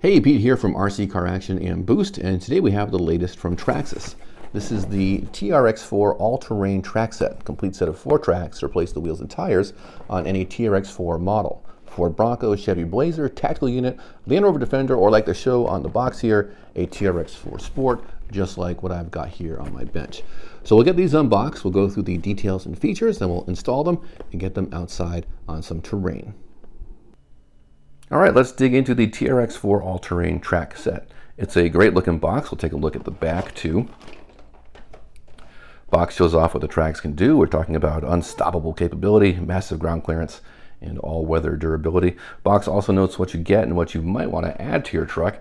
Hey, Pete here from RC Car Action and Boost, and today we have the latest from Traxxas. This is the TRX-4 all-terrain track set, complete set of 4 tracks to replace the wheels and tires on any TRX-4 model. Ford Bronco, Chevy Blazer, tactical unit, Land Rover Defender, or like the show on the box here, a TRX-4 Sport, just like what I've got here on my bench. So we'll get these unboxed, we'll go through the details and features, then we'll install them and get them outside on some terrain. All right, let's dig into the TRX-4 all-terrain track set. It's a great looking box. We'll take a look at the back too. Box shows off what the Traxx can do. We're talking about unstoppable capability, massive ground clearance, and all-weather durability. Box also notes what you get and what you might want to add to your truck.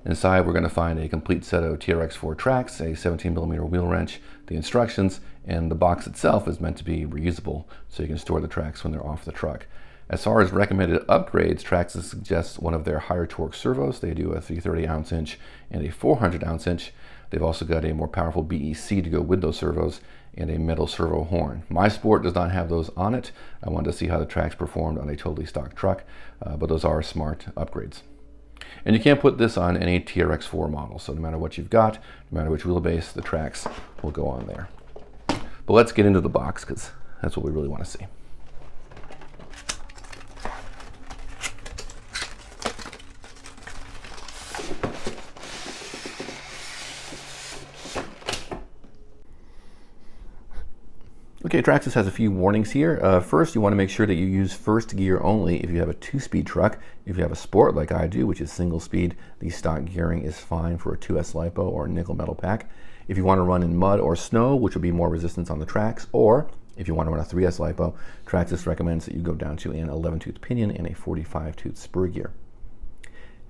Inside, we're going to find a complete set of TRX-4 tracks, a 17mm wheel wrench, the instructions, and the box itself is meant to be reusable, so you can store the tracks when they're off the truck. As far as recommended upgrades, Traxxas suggests one of their higher torque servos. They do a 330 ounce inch and a 400 ounce inch. They've also got a more powerful BEC to go with those servos and a metal servo horn. My Sport does not have those on it. I wanted to see how the Traxx performed on a totally stock truck, but those are smart upgrades. And you can't put this on any TRX-4 model, so no matter what you've got, no matter which wheelbase, the Traxx will go on there. But let's get into the box because that's what we really want to see. Okay, Traxxas has a few warnings here. First, you want to make sure that you use first gear only if you have a 2-speed truck. If you have a Sport like I do, which is single speed, the stock gearing is fine for a 2S LiPo or nickel metal pack. If you want to run in mud or snow, which will be more resistance on the tracks, or if you want to run a 3S LiPo, Traxxas recommends that you go down to an 11-tooth pinion and a 45-tooth spur gear.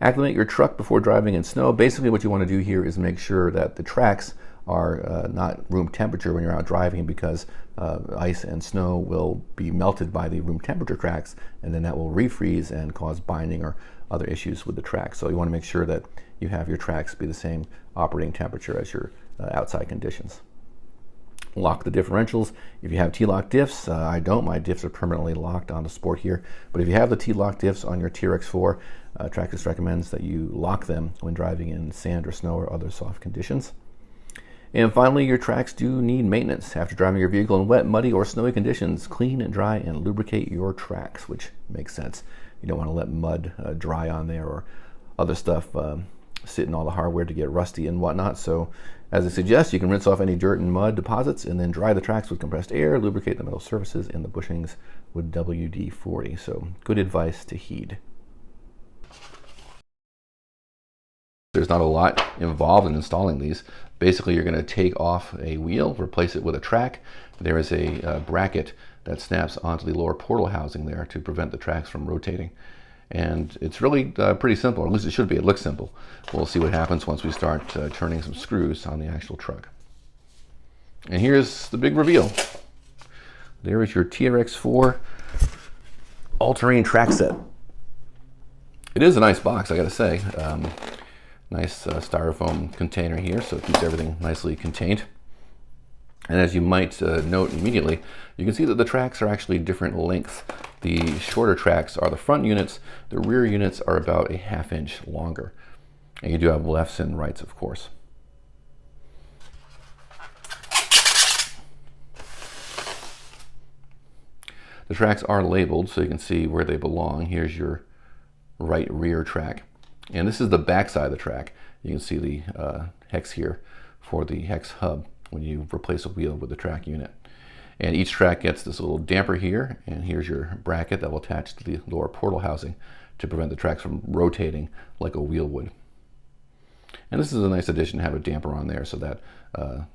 Acclimate your truck before driving in snow. Basically what you want to do here is make sure that the tracks are not room temperature when you're out driving, because ice and snow will be melted by the room temperature tracks, and then that will refreeze and cause binding or other issues with the tracks. So you want to make sure that you have your tracks be the same operating temperature as your outside conditions. Lock the differentials. If you have T-lock diffs, I don't. My diffs are permanently locked on the Sport here. But if you have the T-lock diffs on your TRX-4, Traxxas recommends that you lock them when driving in sand or snow or other soft conditions. And finally, your tracks do need maintenance. After driving your vehicle in wet, muddy, or snowy conditions, clean and dry and lubricate your tracks, which makes sense. You don't want to let mud dry on there or other stuff sit in all the hardware to get rusty and whatnot. So as I suggest, you can rinse off any dirt and mud deposits and then dry the tracks with compressed air, lubricate the metal surfaces and the bushings with WD-40. So good advice to heed. There's not a lot involved in installing these. Basically, you're going to take off a wheel, replace it with a track. There is a bracket that snaps onto the lower portal housing there to prevent the tracks from rotating. And it's really pretty simple, or at least it should be. It looks simple. We'll see what happens once we start turning some screws on the actual truck. And here's the big reveal. There is your TRX-4 all-terrain track set. It is a nice box, I gotta say. Nice styrofoam container here, so it keeps everything nicely contained. And as you might note immediately, you can see that the tracks are actually different lengths. The shorter tracks are the front units, the rear units are about a ½ inch longer. And you do have lefts and rights, of course. The tracks are labeled so you can see where they belong. Here's your right rear track. And this is the back side of the track. You can see the hex here for the hex hub when you replace a wheel with the track unit. And each track gets this little damper here, and here's your bracket that will attach to the lower portal housing to prevent the tracks from rotating like a wheel would. And this is a nice addition to have a damper on there so that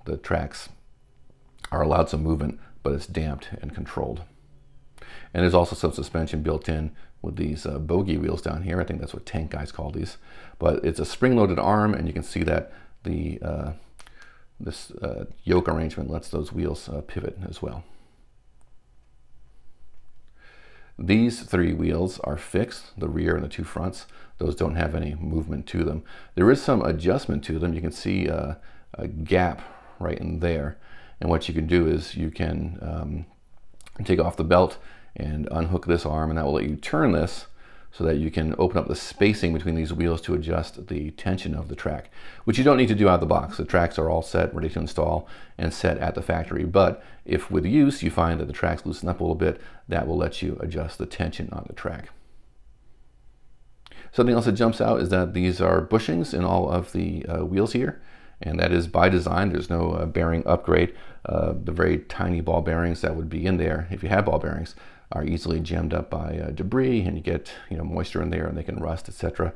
the tracks are allowed some movement, but it's damped and controlled. And there's also some suspension built in with these bogey wheels down here. I think that's what tank guys call these. But it's a spring-loaded arm, and you can see that the this yoke arrangement lets those wheels pivot as well. These 3 wheels are fixed, the rear and the 2 fronts. Those don't have any movement to them. There is some adjustment to them. You can see a gap right in there. And what you can do is you can take off the belt and unhook this arm, and that will let you turn this so that you can open up the spacing between these wheels to adjust the tension of the track, which you don't need to do out of the box. The tracks are all set, ready to install and set at the factory. But if with use you find that the tracks loosen up a little bit, that will let you adjust the tension on the track. Something else that jumps out is that these are bushings in all of the wheels here, and that is by design. There's no bearing upgrade. The very tiny ball bearings that would be in there, if you have ball bearings, are easily jammed up by debris, and you get moisture in there and they can rust, etc.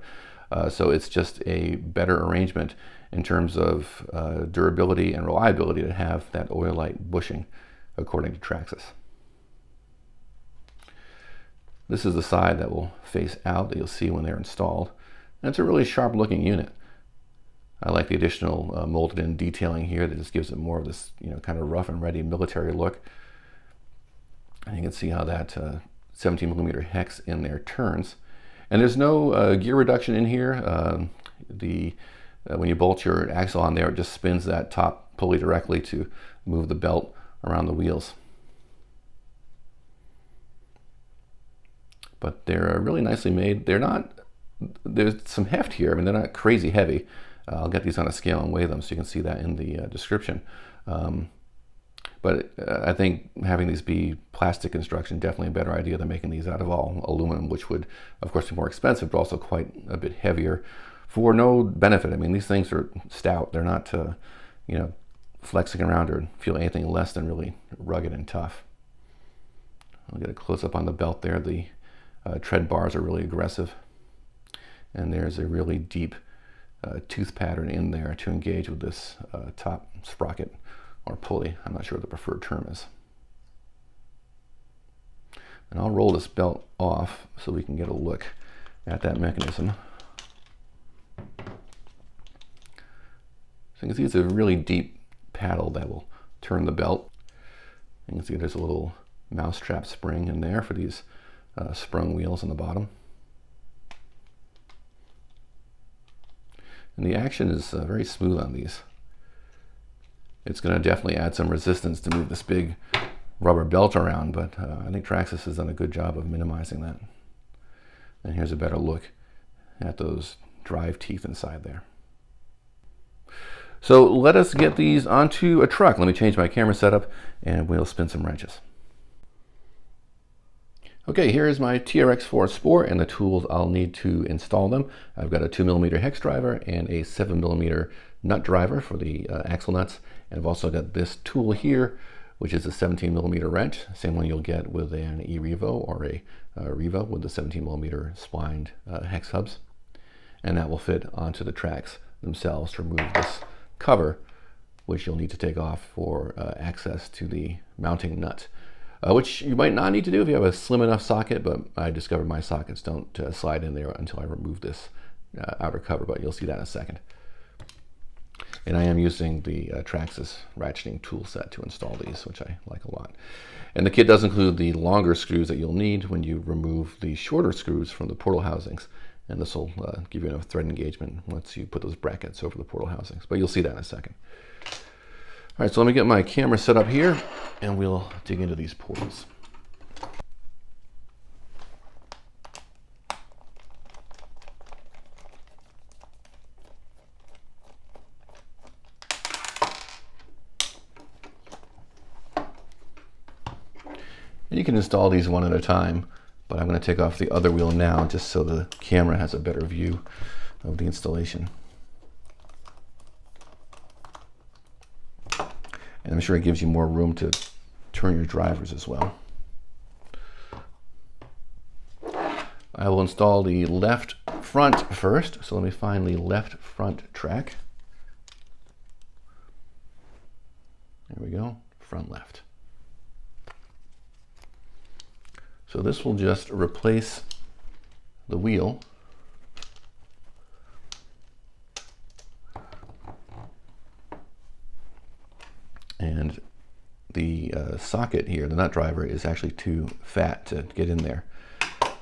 So it's just a better arrangement in terms of durability and reliability to have that oil-light bushing, according to Traxxas. This is the side that will face out that you'll see when they're installed. And it's a really sharp looking unit. I like the additional molded in detailing here that just gives it more of this kind of rough and ready military look. And you can see how that 17mm hex in there turns. And there's no gear reduction in here. When you bolt your axle on there, it just spins that top pulley directly to move the belt around the wheels. But they're really nicely made. There's some heft here. I mean, they're not crazy heavy. I'll get these on a scale and weigh them so you can see that in the description. But I think having these be plastic construction, definitely a better idea than making these out of all aluminum, which would, of course, be more expensive, but also quite a bit heavier for no benefit. I mean, these things are stout. They're not, flexing around or feel anything less than really rugged and tough. I'll get a close-up on the belt there. The tread bars are really aggressive. And there's a really deep tooth pattern in there to engage with this top sprocket or pulley. I'm not sure what the preferred term is. And I'll roll this belt off so we can get a look at that mechanism. So you can see it's a really deep paddle that will turn the belt. You can see there's a little mousetrap spring in there for these sprung wheels on the bottom. And the action is very smooth on these. It's going to definitely add some resistance to move this big rubber belt around, but I think Traxxas has done a good job of minimizing that. And here's a better look at those drive teeth inside there. So let us get these onto a truck. Let me change my camera setup and we'll spin some wrenches. Okay, here is my TRX-4 Sport and the tools I'll need to install them. I've got a 2mm hex driver and a 7mm nut driver for the axle nuts. And I've also got this tool here, which is a 17mm wrench, same one you'll get with an e-Revo or a Revo with the 17mm splined hex hubs. And that will fit onto the tracks themselves to remove this cover, which you'll need to take off for access to the mounting nut. Which you might not need to do if you have a slim enough socket, but I discovered my sockets don't slide in there until I remove this outer cover, but you'll see that in a second. And I am using the Traxxas ratcheting tool set to install these, which I like a lot. And the kit does include the longer screws that you'll need when you remove the shorter screws from the portal housings. And this will give you enough thread engagement once you put those brackets over the portal housings. But you'll see that in a second. All right, so let me get my camera set up here and we'll dig into these portals. And you can install these one at a time, but I'm going to take off the other wheel now just so the camera has a better view of the installation. And I'm sure it gives you more room to turn your drivers as well. I will install the left front first. So let me find the left front track. There we go, front left. So this will just replace the wheel. And the socket here, the nut driver, is actually too fat to get in there.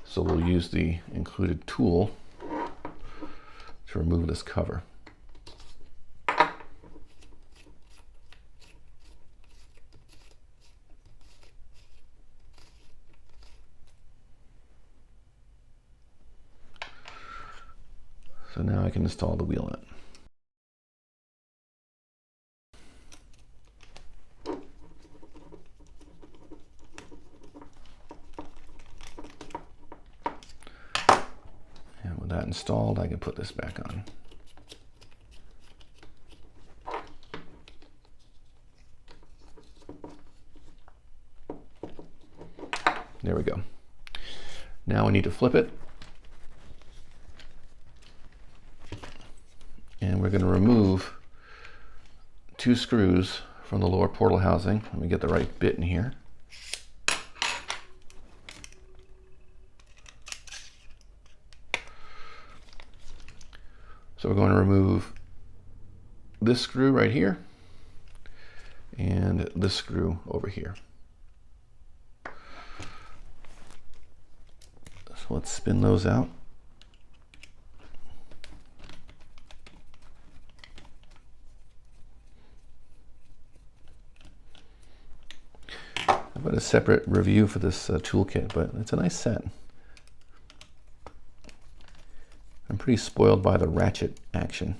So we'll use the included tool to remove this cover. So now I can install the wheel nut. And with that installed, I can put this back on. There we go. Now we need to flip it. And we're going to remove 2 screws from the lower portal housing. Let me get the right bit in here. So we're going to remove this screw right here and this screw over here. So let's spin those out. I've got a separate review for this toolkit, but it's a nice set. I'm pretty spoiled by the ratchet action.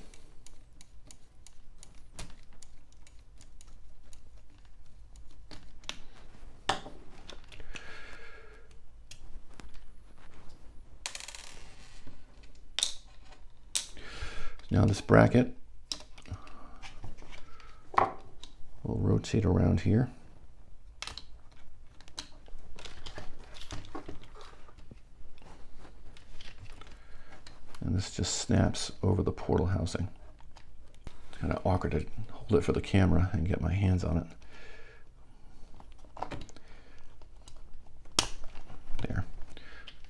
Now this bracket will rotate around here. And this just snaps over the portal housing. It's kind of awkward to hold it for the camera and get my hands on it. There.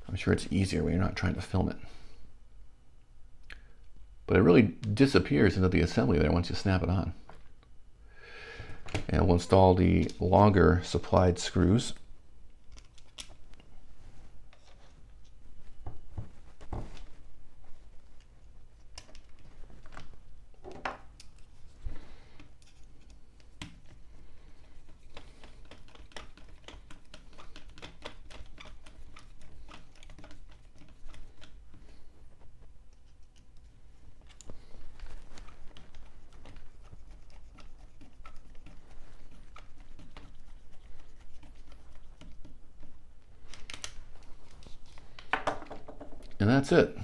I'm sure it's easier when you're not trying to film it. But it really disappears into the assembly there once you snap it on. And we'll install the longer supplied screws. And that's it.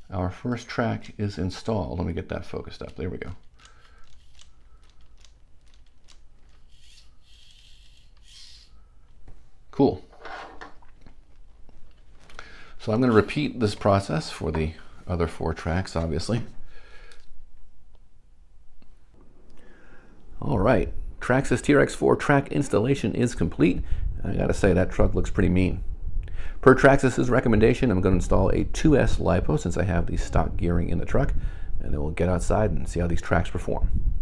Our first track is installed. Let me get that focused up. There we go. Cool. So I'm going to repeat this process for the other 4 tracks, obviously. All right, Traxxas TRX-4 track installation is complete. I gotta say, that truck looks pretty mean. Per Traxxas' recommendation, I'm going to install a 2S LiPo since I have the stock gearing in the truck, and then we'll get outside and see how these tracks perform.